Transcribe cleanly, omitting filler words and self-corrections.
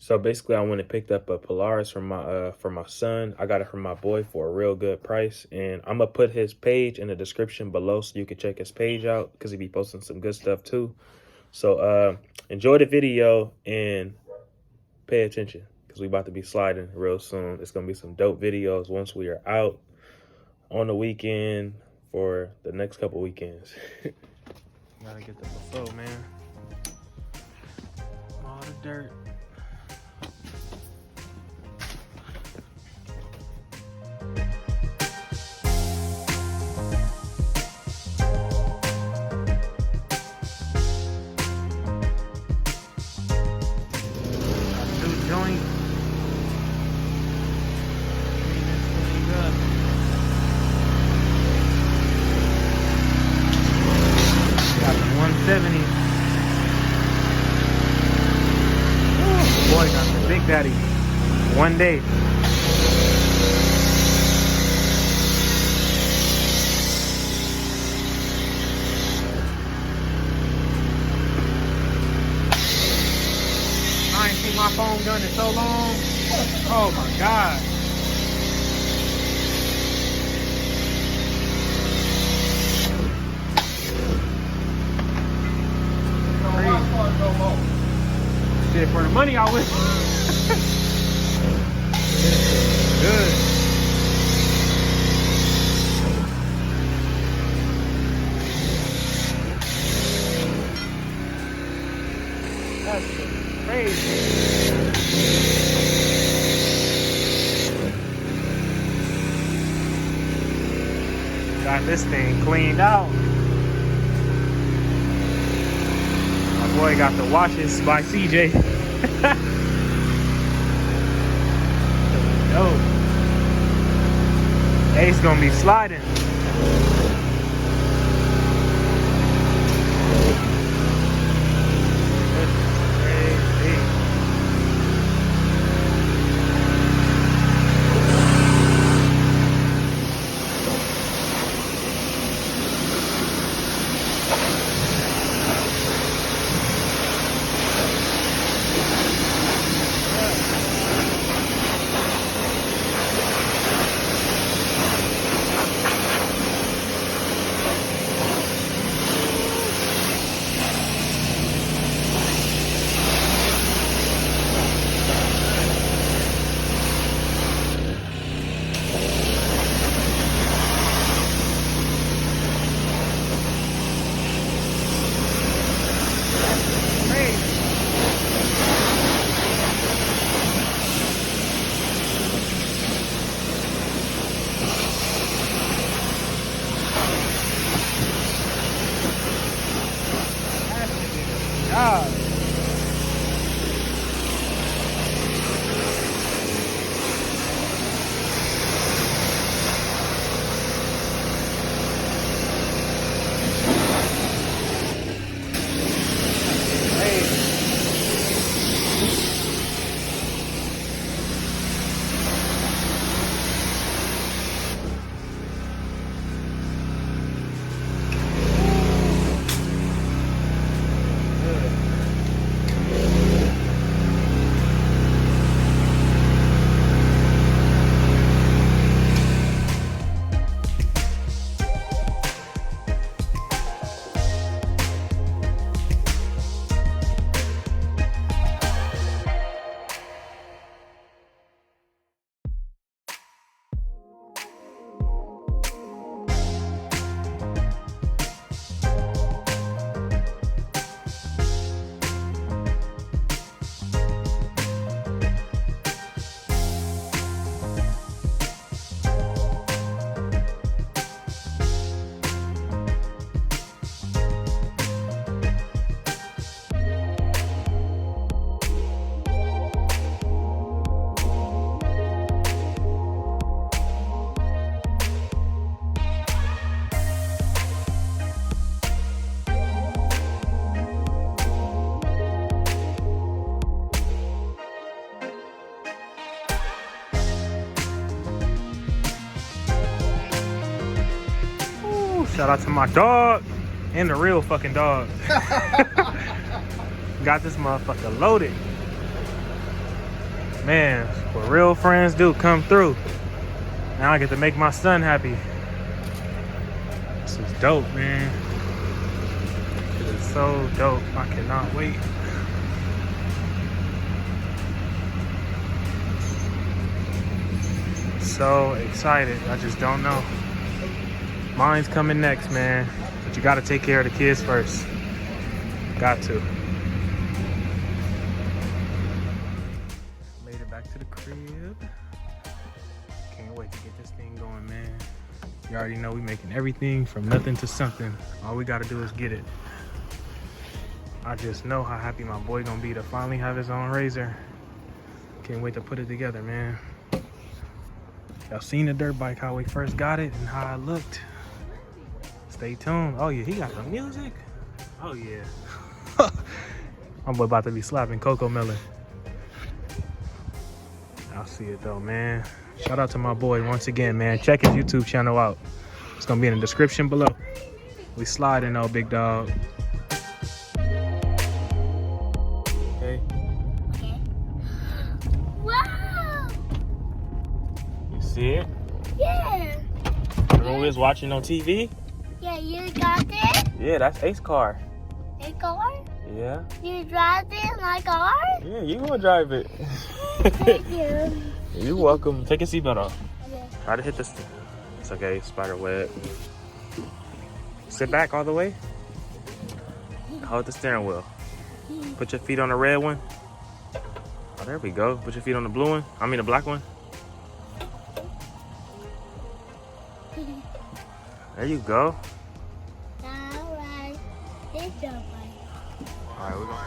So basically, I went and picked up a Polaris for my son. I got it from my boy for a real good price, and I'm gonna put his page in the description below so you can check his page out because he be posting some good stuff too. So enjoy the video and pay attention because we about to be sliding real soon. It's gonna be some dope videos once we are out on the weekend for the next couple weekends. Gotta get the before, man. All the dirt. Joint. Got the 170. Ooh, boy, got the Big Daddy. One day. I ain't seen my phone gun in so long. Oh my God. Shit, for the money I wish. Good. That's crazy. Got this thing cleaned out. My boy got the washes by CJ. Dope. Ace gonna be sliding. God. Shout out to my dog and the real fucking dog. Got this motherfucker loaded. Man, what real friends do come through. Now I get to make my son happy. This is dope, man. It is so dope. I cannot wait. So excited. I just don't know. Mine's coming next, man. But you gotta take care of the kids first. Got to. Made it back to the crib. Can't wait to get this thing going, man. You already know we making everything from nothing to something. All we gotta do is get it. I just know how happy my boy gonna be to finally have his own Rzr. Can't wait to put it together, man. Y'all seen the dirt bike, how we first got it and how it looked. Stay tuned. Oh yeah, he got the music. Oh yeah. My boy about to be slapping Coco Melon. I'll see it though, man. Shout out to my boy once again, man. Check his YouTube channel out. It's gonna be in the description below. We sliding though, big dog. Okay. Okay. Wow! You see it? Yeah. Remember we was watching on TV? Yeah, you got it? Yeah, that's Ace car. A car? Yeah. You drive it in my car? Yeah, you gonna drive it. Thank you. You're welcome. Take your seatbelt off. Okay. Try to hit this. It's okay, spider web. Sit back all the way. Hold the steering wheel. Put your feet on the red one. Oh, there we go. Put your feet on the blue one. I mean the black one. There you go. All right. It's over. All right, we're going.